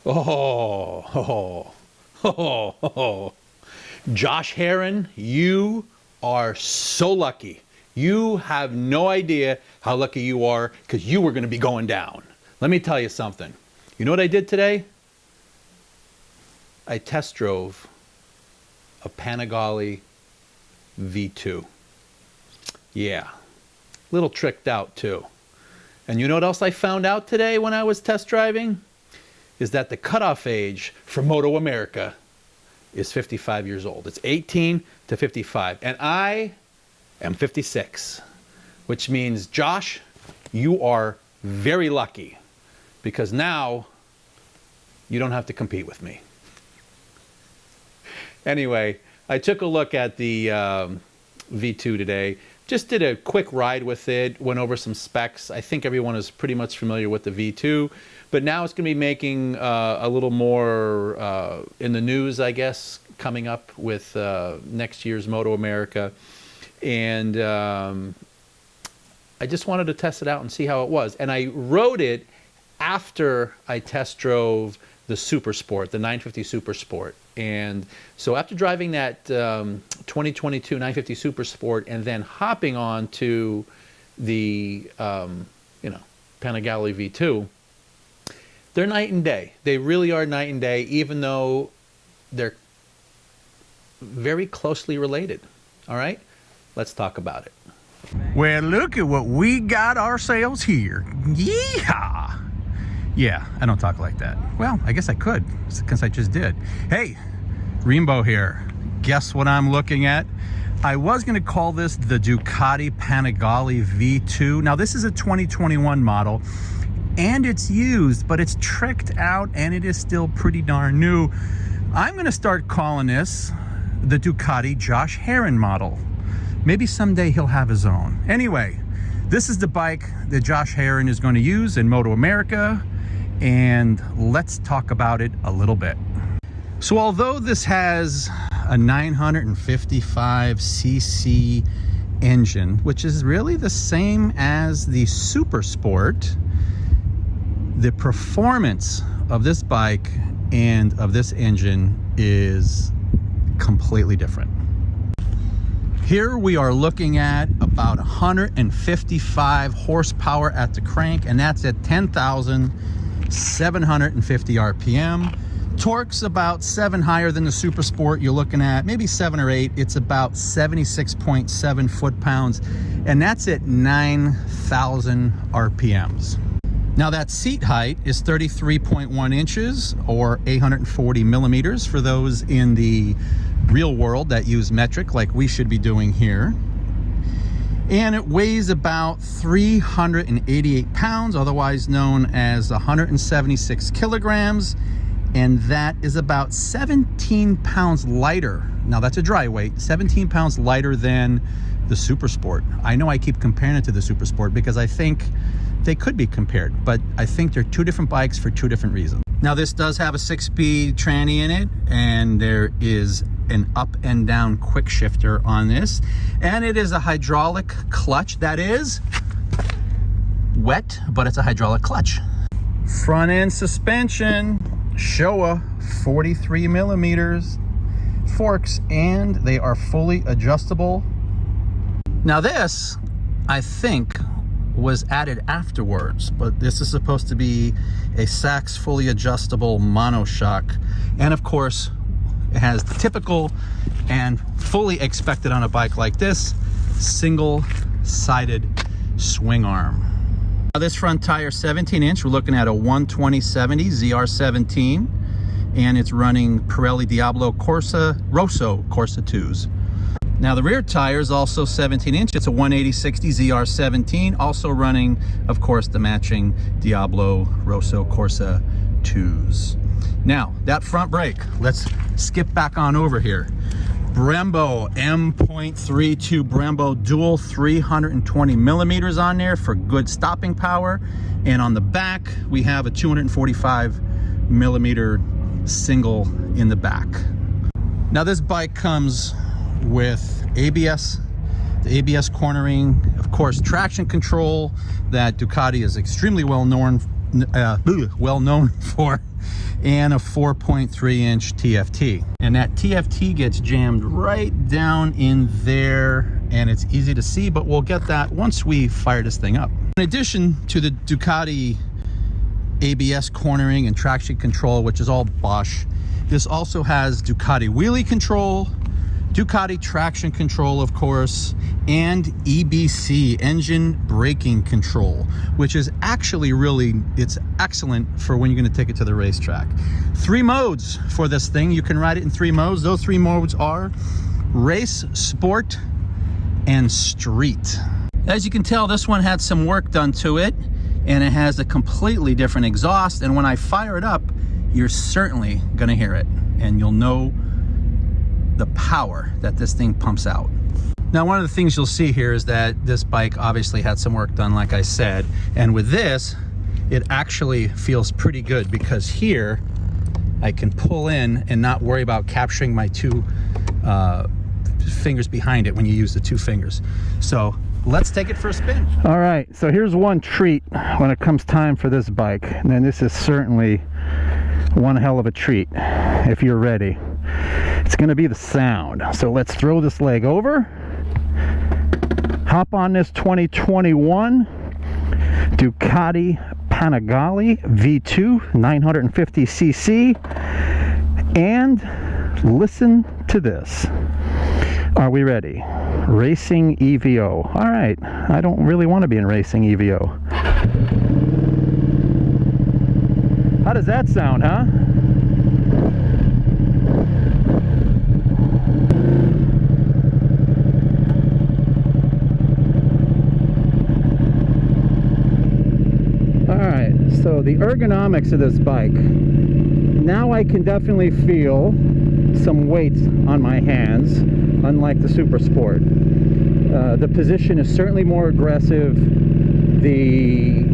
Oh, oh, oh, oh. Josh Herrin, you are so lucky. You have no idea how lucky you are because you were going to be going down. Let me tell you something. You know what I did today? I test drove a Panigale V2. Yeah, a little tricked out too. And you know what else I found out today when I was test driving? Is that the cutoff age for Moto America is 55 years old. It's 18 to 55. And I am 56, which means, Josh, you are very lucky because now you don't have to compete with me. Anyway, I took a look at the V2 today. Just did a quick ride with it, went over some specs. I think everyone is pretty much familiar with the V2, but now it's going to be making a little more in the news, I guess, coming up with next year's Moto America. And I just wanted to test it out and see how it was. And I rode it after I test drove the Super Sport, the 950 Super Sport. And so after driving that 2022 950 Super Sport and then hopping on to the Panigale V2, they're night and day. They really are night and day, even though they're very closely related. All right, let's talk about it. Well, look at what we got ourselves here. Yeehaw! Yeah, I don't talk like that. Well, I guess I could, since I just did. Hey, Rainbow here. Guess what I'm looking at? I was going to call this the Ducati Panigale V2. Now, this is a 2021 model, and it's used, but it's tricked out, and it is still pretty darn new. I'm going to start calling this the Ducati Josh Herrin model. Maybe someday he'll have his own. Anyway, this is the bike that Josh Herrin is going to use in Moto America, and let's talk about it a little bit. So although this has a 955cc engine, which is really the same as the Super Sport, the performance of this bike and of this engine is completely different. Here we are looking at about 155 horsepower at the crank, and that's at 10,750 RPM. Torque's about 7 higher than the Super Sport. You're looking at maybe 7 or 8. It's about 76.7 foot-pounds, and that's at 9,000 RPMs. Now that seat height is 33.1 inches or 840 millimeters for those in the real world that use metric like we should be doing here. And it weighs about 388 pounds, otherwise known as 176 kilograms. And that is about 17 pounds lighter. Now that's a dry weight, 17 pounds lighter than the Super Sport. I know I keep comparing it to the Super Sport because I think they could be compared, but I think they're two different bikes for two different reasons. Now this does have a 6-speed tranny in it, and there is an up and down quick shifter on this, and it is a hydraulic clutch that is wet, but it's a hydraulic clutch. Front end suspension, Showa 43 millimeters forks, and they are fully adjustable. Now this, I think, was added afterwards, but this is supposed to be a Sachs fully adjustable monoshock, and of course it has the typical and fully expected on a bike like this single-sided swing arm. Now this front tire 17-inch, we're looking at a 120/70 ZR17, and it's running Pirelli Diablo Corsa Rosso Corsa 2s. Now the rear tire is also 17-inch. It's a 180/60 ZR17, also running, of course, the matching Diablo Rosso Corsa 2s. Now, that front brake, let's skip back on over here. Brembo M.32 Brembo dual 320 millimeters on there for good stopping power. And on the back, we have a 245 millimeter single in the back. Now this bike comes with ABS, the ABS cornering, of course, traction control that Ducati is extremely well known for. and a 4.3-inch TFT. And that TFT gets jammed right down in there, and it's easy to see, but we'll get that once we fire this thing up. In addition to the Ducati ABS cornering and traction control, which is all Bosch, this also has Ducati wheelie control, Ducati traction control, of course, and EBC, engine braking control, which is actually it's excellent for when you're going to take it to the racetrack. 3 modes for this thing. You can ride it in 3 modes. Those 3 modes are race, sport, and street. As you can tell, this one had some work done to it, and it has a completely different exhaust, and when I fire it up, you're certainly going to hear it, and you'll know the power that this thing pumps out. Now, one of the things you'll see here is that this bike obviously had some work done, like I said, and with this, it actually feels pretty good, because here I can pull in and not worry about capturing my 2 fingers behind it when you use the 2 fingers. So let's take it for a spin. All right, so here's one treat when it comes time for this bike, and this is certainly one hell of a treat if you're ready. It's going to be the sound. So let's throw this leg over, hop on this 2021 Ducati Panigale V2 950cc, and listen to this. Are we ready? Racing EVO. All right, I don't really want to be in racing EVO. How does that sound, huh? So the ergonomics of this bike, now I can definitely feel some weight on my hands, unlike the Super Sport. The position is certainly more aggressive. The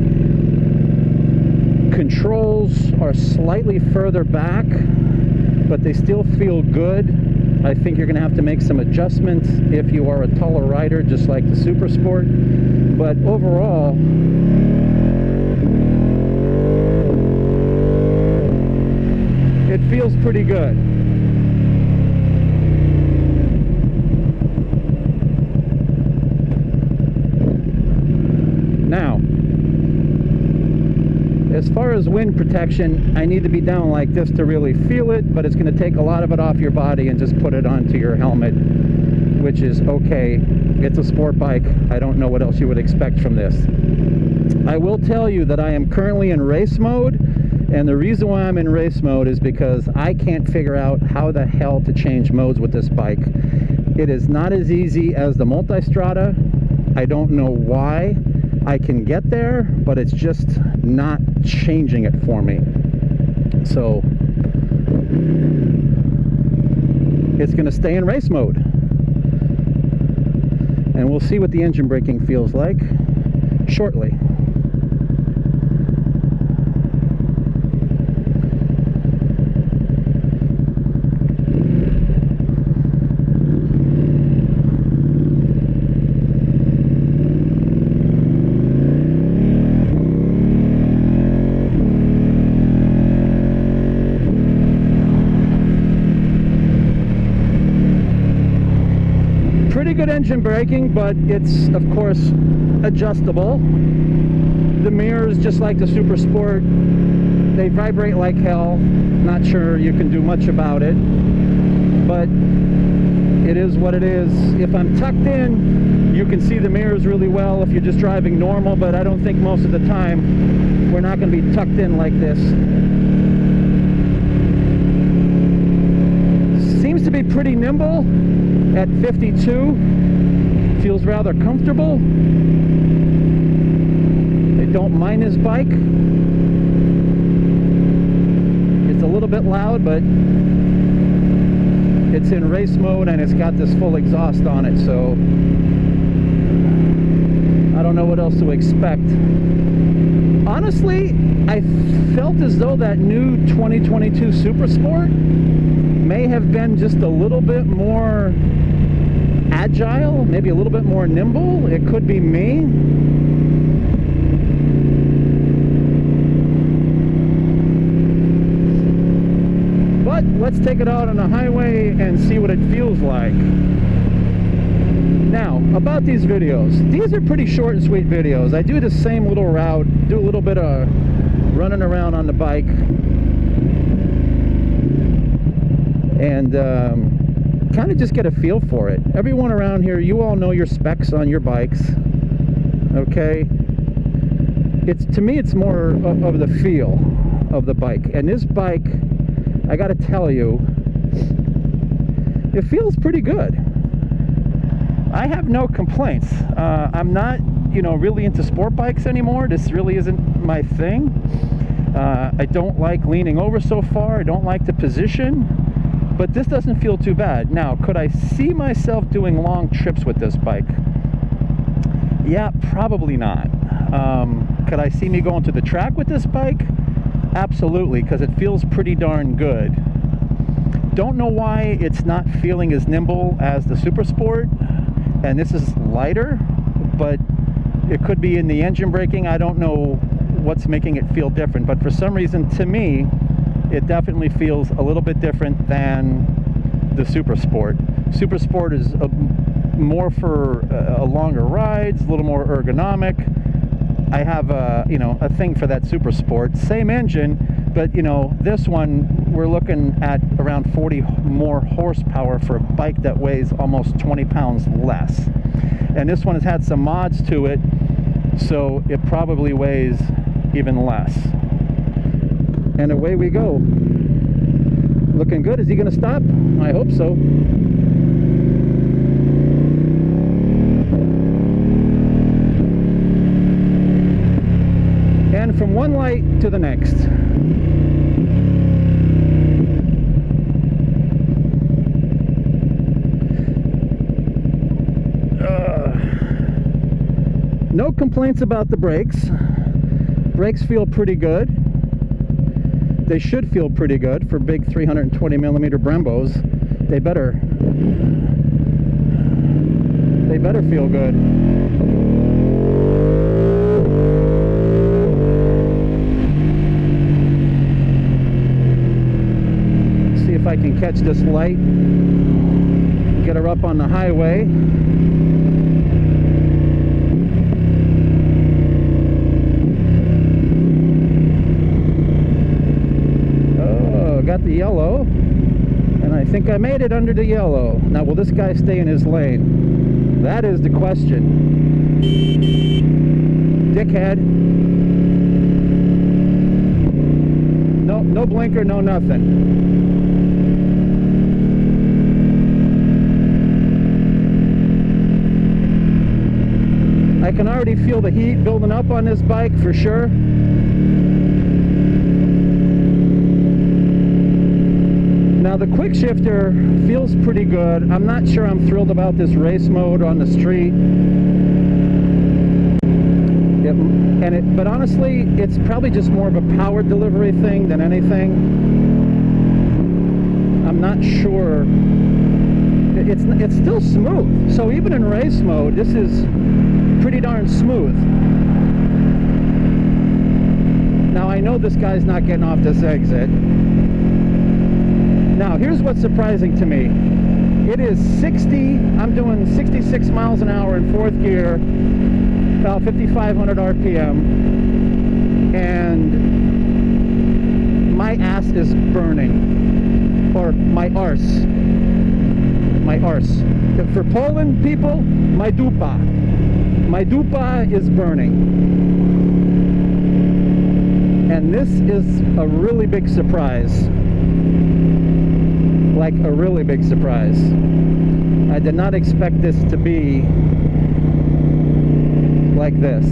controls are slightly further back, but they still feel good. I think you're going to have to make some adjustments if you are a taller rider, just like the Super Sport. But overall, it feels pretty good. Now, as far as wind protection, I need to be down like this to really feel it, but it's going to take a lot of it off your body and just put it onto your helmet, which is okay. It's a sport bike. I don't know what else you would expect from this. I will tell you that I am currently in race mode. And the reason why I'm in race mode is because I can't figure out how the hell to change modes with this bike. It is not as easy as the Multistrada. I don't know why. I can get there, but it's just not changing it for me. So it's going to stay in race mode. And we'll see what the engine braking feels like shortly. Pretty good engine braking, but it's of course adjustable. The mirrors, just like the Super Sport, they vibrate like hell. Not sure you can do much about it, but it is what it is. If I'm tucked in, you can see the mirrors really well if you're just driving normal, but I don't think most of the time we're not going to be tucked in like this. Seems to be pretty nimble at 52. Feels rather comfortable. I don't mind this bike. It's a little bit loud, but it's in race mode and it's got this full exhaust on it, so I don't know what else to expect. Honestly, I felt as though that new 2022 Super Sport may have been just a little bit more agile, maybe a little bit more nimble. It could be me. what? Let's take it out on the highway and see what it feels like. Now, about these videos. These are pretty short and sweet videos. I do the same little route, do a little bit of running around on the bike. And kind of just get a feel for it. Everyone around here, you all know your specs on your bikes. Okay? To me, it's more of the feel of the bike. And this bike, I gotta tell you, it feels pretty good. I have no complaints. I'm not, really into sport bikes anymore. This really isn't my thing. I don't like leaning over so far. I don't like the position, but this doesn't feel too bad. Now, could I see myself doing long trips with this bike? Yeah, probably not. Could I see me going to the track with this bike? Absolutely, because it feels pretty darn good. Don't know why it's not feeling as nimble as the Super Sport, and this is lighter, but it could be in the engine braking. I don't know what's making it feel different, but for some reason, to me, it definitely feels a little bit different than the Super Sport. Super Sport is more for longer rides, a little more ergonomic. I have a thing for that Super Sport. Same engine, but this one, we're looking at around 40 more horsepower for a bike that weighs almost 20 pounds less. And this one has had some mods to it, so it probably weighs even less. And away we go. Looking good. Is he gonna stop? I hope so. And from one light to the next. No complaints about the brakes. Brakes feel pretty good. They should feel pretty good for big 320 millimeter Brembos. They better feel good. See if I can catch this light, get her up on the highway. Got the yellow, and I think I made it under the yellow. Now, will this guy stay in his lane? That is the question. Dickhead. No blinker, no nothing. I can already feel the heat building up on this bike for sure. Now the quick shifter feels pretty good. I'm not sure I'm thrilled about this race mode on the street. But honestly, it's probably just more of a power delivery thing than anything. I'm not sure. It's still smooth. So even in race mode, this is pretty darn smooth. Now I know this guy's not getting off this exit. Now, here's what's surprising to me. It is 60, I'm doing 66 miles an hour in fourth gear, about 5,500 RPM, and my ass is burning, or my arse. For Poland people, my dupa. My dupa is burning. And this is a really big surprise. Like a really big surprise. I did not expect this to be like this.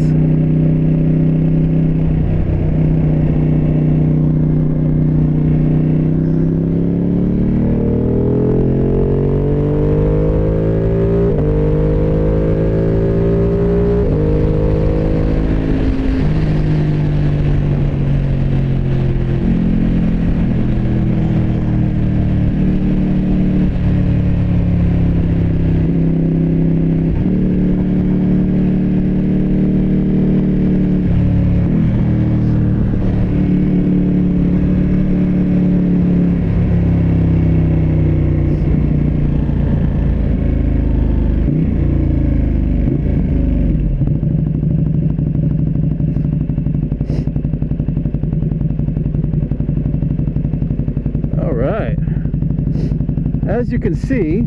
as you can see,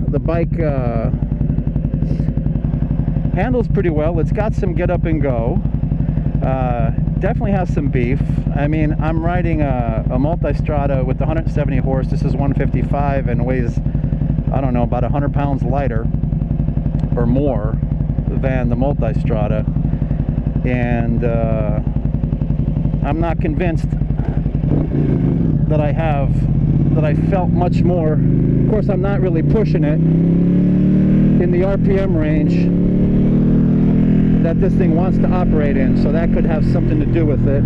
the bike handles pretty well. It's got some get up and go. Definitely has some beef. I mean, I'm riding a multi-strada with 170 horse. This is 155 and weighs, I don't know, about 100 pounds lighter or more than the multi-strada. And I'm not convinced that I felt much more. Of course, I'm not really pushing it in the RPM range that this thing wants to operate in, so that could have something to do with it.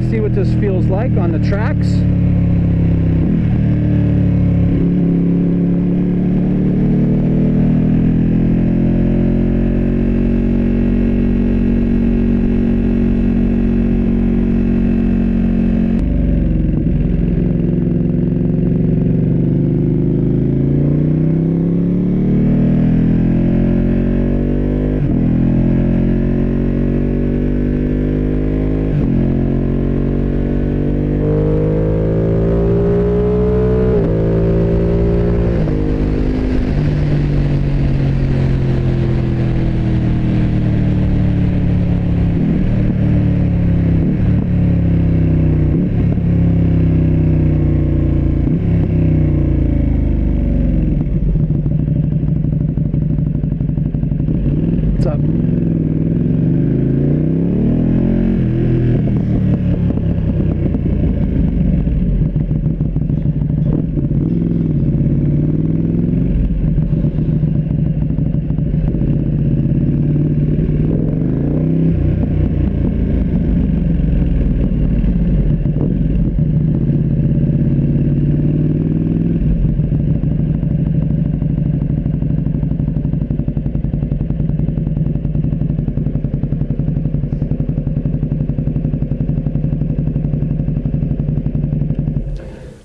See what this feels like on the tracks.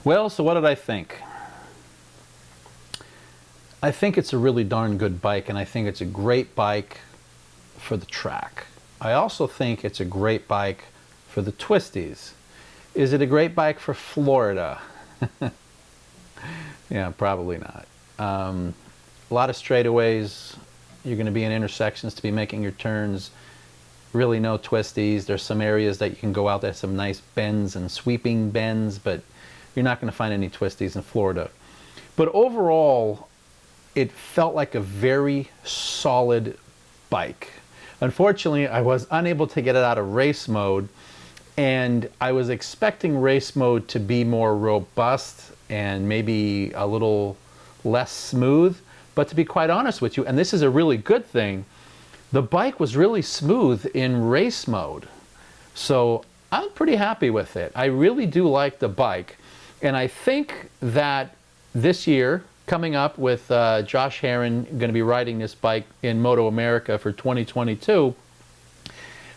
Well, so what did I think? I think it's a really darn good bike, and I think it's a great bike for the track. I also think it's a great bike for the twisties. Is it a great bike for Florida? Yeah, probably not. A lot of straightaways. You're going to be in intersections to be making your turns. Really no twisties. There's some areas that you can go out there, some nice bends and sweeping bends, but you're not going to find any twisties in Florida. But overall, it felt like a very solid bike. Unfortunately, I was unable to get it out of race mode, and I was expecting race mode to be more robust and maybe a little less smooth. But to be quite honest with you, and this is a really good thing, the bike was really smooth in race mode. So I'm pretty happy with it. I really do like the bike. And I think that this year, coming up with Josh Herrin going to be riding this bike in Moto America for 2022,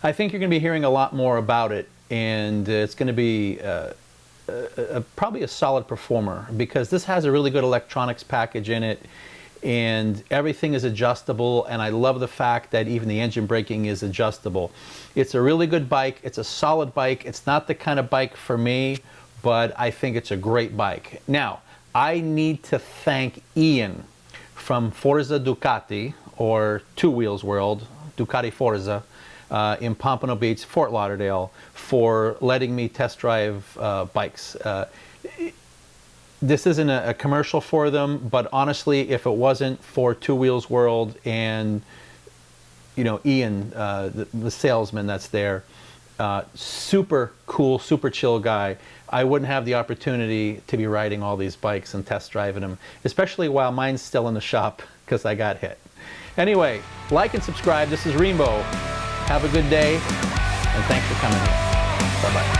I think you're going to be hearing a lot more about it. And it's going to be probably a solid performer, because this has a really good electronics package in it. And everything is adjustable, and I love the fact that even the engine braking is adjustable. It's a really good bike. It's a solid bike. It's not the kind of bike for me, but I think it's a great bike. Now, I need to thank Ian from Forza Ducati, or Two Wheels World, Ducati Forza, in Pompano Beach, Fort Lauderdale, for letting me test drive bikes. This isn't a commercial for them, but honestly, if it wasn't for Two Wheels World and, you know, Ian, the salesman that's there, super cool, super chill guy, I wouldn't have the opportunity to be riding all these bikes and test driving them, especially while mine's still in the shop because I got hit. Anyway, like and subscribe. This is Rainbow. Have a good day, and thanks for coming here. Bye-bye.